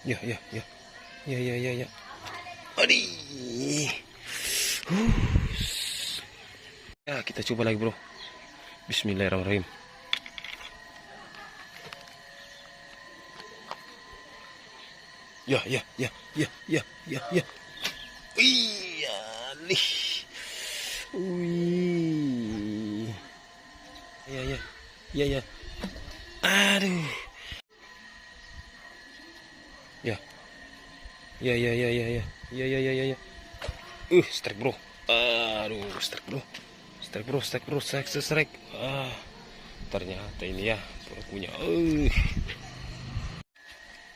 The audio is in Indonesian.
Ya, ya, ya. Ya, ya, ya, ya. Aduh. Ya, kita coba lagi, bro. Bismillahirrahmanirrahim. Ya, ya, ya, ya, ya, ya, ya. Iya nih. Wih. Ya, ya, ya, ya. Aduh. Ya, ya, ya, ya, ya, ya, ya, ya, ya, ya, ya. Strike, bro. Aduh, strike, bro. Strike, bro, strike, bro, strike, strike. Ternyata ini ya punya.